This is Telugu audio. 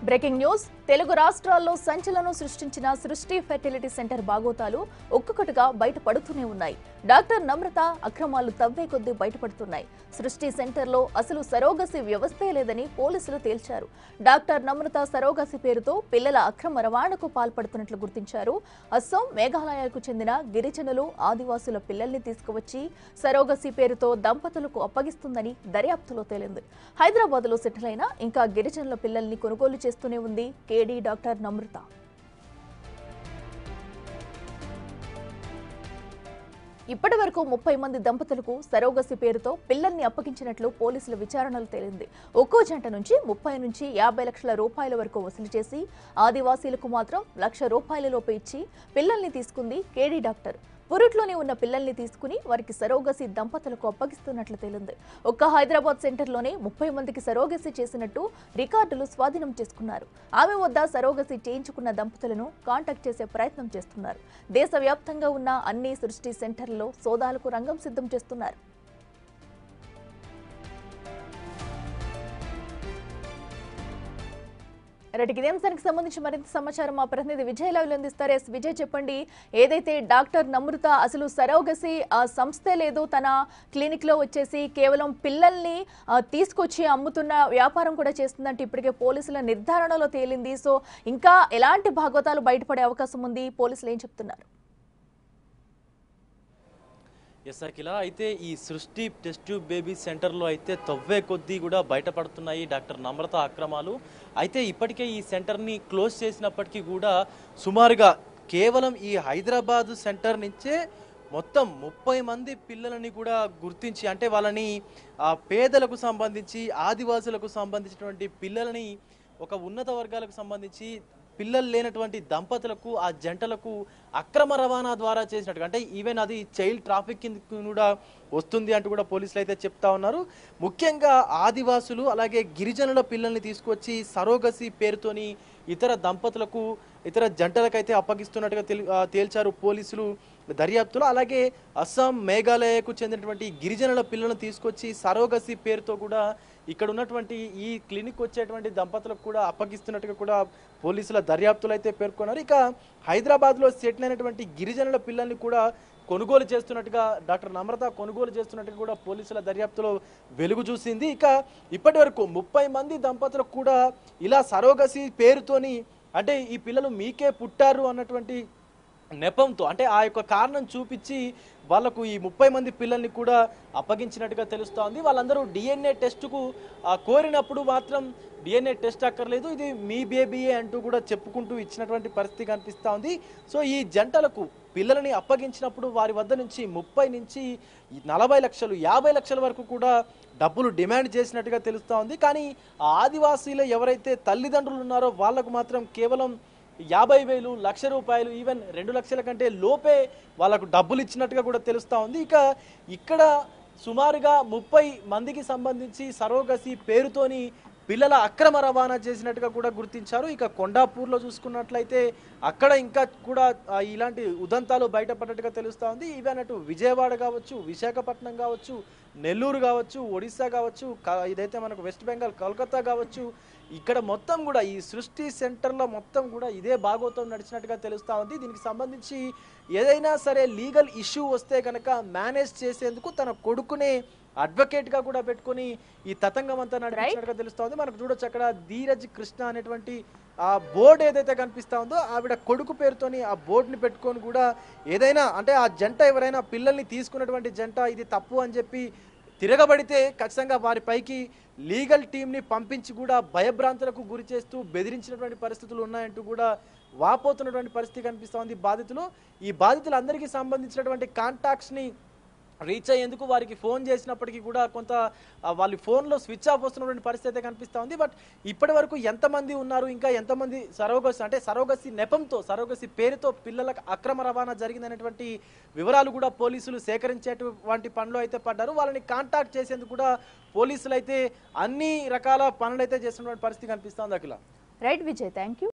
బ్రేకింగ్ న్యూస్ తెలుగు రాష్ట్రాల్లో సంచలనం సృష్టించిన సృష్టి ఫెర్టిలిటీ సెంటర్ బాగోతాలు ఒక్కొక్కటిగా బయటపడుతూనే ఉన్నాయి. డాక్టర్ నమ్రత అక్రమాలు తవ్వే కొద్దీ బయటపడుతున్నాయి. సృష్టి సెంటర్లో అసలు సరోగసి వ్యవస్థే లేదని పోలీసులు తేల్చారు. డాక్టర్ నమ్రత సరోగసి పేరుతో పిల్లల అక్రమ రవాణాకు పాల్పడుతున్నట్లు గుర్తించారు. అస్సాం, మేఘాలయకు చెందిన గిరిజనులు, ఆదివాసుల పిల్లల్ని తీసుకువచ్చి సరోగసి పేరుతో దంపతులకు అప్పగిస్తుందని దర్యాప్తులో తేలింది. హైదరాబాద్లో సెటిల్ అయిన ఇంకా గిరిజనుల పిల్లల్ని కొనుగోలు చేస్తూనే ఉంది కేడీ డాక్టర్ నమ్రత. ఇప్పటి వరకు 30 మంది దంపతులకు సరోగసి పేరుతో పిల్లల్ని అప్పగించినట్లు పోలీసుల విచారణలో తేలింది. ఒక్కో జంట నుంచి 30 నుంచి 50 లక్షల రూపాయల వరకు వసూలు చేసి ఆదివాసీలకు మాత్రం ₹1,00,000 లోపు ఇచ్చి పిల్లల్ని తీసుకుంది కేడీ డాక్టర్. పురుట్లోనే ఉన్న పిల్లల్ని తీసుకుని వారికి సరోగసి దంపతులకు అప్పగిస్తున్నట్లు తేలింది. ఒక్క హైదరాబాద్ సెంటర్లోనే 30 మందికి సరోగసి చేసినట్టు రికార్డులు స్వాధీనం చేసుకున్నారు. ఆమె వద్ద సరోగసి చేయించుకున్న దంపతులను కాంటాక్ట్ చేసే ప్రయత్నం చేస్తున్నారు. దేశవ్యాప్తంగా ఉన్న అన్ని సృష్టి సెంటర్లలో సోదాలకు రంగం సిద్ధం చేస్తున్నారు. ఇదే అంశానికి సంబంధించి మరింత సమాచారం మా ప్రతినిధి విజయ్ లైవ్ అందిస్తారు. విజయ్, చెప్పండి, ఏదైతే డాక్టర్ నమ్రత అసలు సరోగసి సంస్థే లేదు, తన క్లినిక్ లో వచ్చేసి కేవలం పిల్లల్ని తీసుకొచ్చి అమ్ముతున్న వ్యాపారం కూడా చేస్తుందంటే ఇప్పటికే పోలీసుల నిర్ధారణలో తేలింది. సో ఇంకా ఎలాంటి భాగవతాలు బయటపడే అవకాశం ఉంది? పోలీసులు ఏం చెప్తున్నారు? ఎస్ అఖిల, అయితే ఈ సృష్టి టెస్ట్ ట్యూబ్ బేబీ సెంటర్లో అయితే తవ్వే కొద్దీ కూడా బయటపడుతున్నాయి డాక్టర్ నమ్రత అక్రమాలు. అయితే ఇప్పటికే ఈ సెంటర్ని క్లోజ్ చేసినప్పటికీ కూడా సుమారుగా కేవలం ఈ హైదరాబాదు సెంటర్ నుంచే మొత్తం 30 మంది పిల్లలని కూడా గుర్తించి, అంటే వాళ్ళని పేదలకు సంబంధించి, ఆదివాసులకు సంబంధించినటువంటి పిల్లలని, ఒక ఉన్నత వర్గాలకు సంబంధించి పిల్లలు లేనటువంటి దంపతులకు, ఆ జంటలకు అక్రమ రవాణా ద్వారా చేసినట్టు, అంటే ఈవెన్ అది చైల్డ్ ట్రాఫికింగ్ కూడా వస్తుంది అంటూ కూడా పోలీసులు అయితే చెప్తా ఉన్నారు. ముఖ్యంగా ఆదివాసులు అలాగే గిరిజనుల పిల్లల్ని తీసుకొచ్చి సరోగసి పేరుతోని ఇతర దంపతులకు, ఇతర జంటలకైతే అప్పగిస్తున్నట్టుగా తేల్చారు పోలీసులు దర్యాప్తులో. అలాగే అస్సాం, మేఘాలయకు చెందినటువంటి గిరిజనుల పిల్లలను తీసుకొచ్చి సరోగసి పేరుతో కూడా ఇక్కడ ఉన్నటువంటి ఈ క్లినిక్ వచ్చేటువంటి దంపతులకు కూడా అప్పగిస్తున్నట్టుగా కూడా పోలీసుల దర్యాప్తులు అయితే పేర్కొన్నారు. ఇక హైదరాబాద్లో సెటిల్ అయినటువంటి గిరిజనుల పిల్లల్ని కూడా కొనుగోలు చేస్తున్నట్టుగా డాక్టర్ నమ్రత కొనుగోలు చేస్తున్నట్టుగా కూడా పోలీసుల దర్యాప్తులో వెలుగు చూసింది. ఇక ఇప్పటి వరకు 30 మంది దంపతులకు కూడా ఇలా సరోగసి పేరుతోని, అంటే ఈ పిల్లలు మీకే పుట్టారు అన్నటువంటి నెపంతో, అంటే ఆ యొక్క కారణం చూపించి వాళ్లకు ఈ 30 మంది పిల్లల్ని కూడా అప్పగించినట్టుగా తెలుస్తోంది. వాళ్ళందరూ DNA టెస్టుకు కోరినప్పుడు మాత్రం DNA టెస్ట్ అక్కర్లేదు, ఇది మీ బేబీయే అంటూ కూడా చెప్పుకుంటూ ఇచ్చినటువంటి పరిస్థితి కనిపిస్తూ ఉంది. సో ఈ జంటలకు పిల్లలని అప్పగించినప్పుడు వారి వద్ద నుంచి 30 నుంచి 40 లక్షలు, 50 లక్షల వరకు కూడా డబ్బులు డిమాండ్ చేసినట్టుగా తెలుస్తూ ఉంది. కానీ ఆ ఆదివాసీలు ఎవరైతే తల్లిదండ్రులు ఉన్నారో వాళ్లకు మాత్రం కేవలం 50,000, ₹1,00,000, ఈవెన్ 2 లక్షల కంటే లోపే వాళ్ళకు డబ్బులు ఇచ్చినట్టుగా కూడా తెలుస్తూ ఉంది. ఇక ఇక్కడ సుమారుగా 30 మందికి సంబంధించి సరోగసి పేరుతోని పిల్లల అక్రమ రవాణా చేసినట్టుగా కూడా గుర్తించారు. ఇక కొండాపూర్లో చూసుకున్నట్లయితే అక్కడ ఇంకా కూడా ఇలాంటి ఉదంతాలు బయటపడ్డట్టుగా తెలుస్తూ ఉంది. ఈవెన్ అటు విజయవాడ కావచ్చు, విశాఖపట్నం కావచ్చు, నెల్లూరు కావచ్చు, ఒడిశా కావచ్చు, ఇదైతే మనకు వెస్ట్ బెంగాల్, కోల్కతా కావచ్చు, ఇక్కడ మొత్తం కూడా ఈ సృష్టి సెంటర్లో మొత్తం కూడా ఇదే భాగోతం నడిచినట్టుగా తెలుస్తూ ఉంది. దీనికి సంబంధించి ఏదైనా సరే లీగల్ ఇష్యూ వస్తే కనుక మేనేజ్ చేసేందుకు తన కొడుకునే అడ్వకేట్గా కూడా పెట్టుకుని ఈ తతంగం అంతా నడిచినట్టుగా తెలుస్తోంది. మనకు చూడొచ్చు అక్కడ ధీరజ్ కృష్ణ అనేటువంటి ఆ బోర్డు ఏదైతే కనిపిస్తూ ఉందో ఆవిడ కొడుకు పేరుతోని ఆ బోర్డుని పెట్టుకొని కూడా ఏదైనా, అంటే ఆ జంట ఎవరైనా పిల్లల్ని తీసుకున్నటువంటి జంట ఇది తప్పు అని చెప్పి తిరగబడితే ఖచ్చితంగా వారిపైకి లీగల్ టీంని పంపించి కూడా భయభ్రాంతులకు గురి చేస్తూ బెదిరించినటువంటి పరిస్థితులు ఉన్నాయంటూ కూడా వాపోతున్నటువంటి పరిస్థితి కనిపిస్తోంది బాధితులు. ఈ బాధితులందరికీ సంబంధించినటువంటి కాంటాక్ట్స్ని రీచ్ అయ్యేందుకు వారికి ఫోన్ చేసినప్పటికీ కూడా కొంత వాళ్ళ ఫోన్లో స్విచ్ ఆఫ్ వస్తున్నటువంటి పరిస్థితి అయితే కనిపిస్తూ ఉంది. బట్ ఇప్పటి వరకు ఎంతమంది ఉన్నారు, ఇంకా ఎంతమంది సరోగసి, అంటే సరోగసి నెపంతో, సరోగసి పేరుతో పిల్లలకు అక్రమ రవాణా జరిగిందనేటువంటి వివరాలు కూడా పోలీసులు సేకరించేటువంటి పనిలో అయితే పడ్డారు. వాళ్ళని కాంటాక్ట్ చేసేందుకు కూడా పోలీసులు అయితే అన్ని రకాల పనులు అయితే చేస్తున్నటువంటి పరిస్థితి కనిపిస్తోంది. Akhila. Right Vijay, thank you.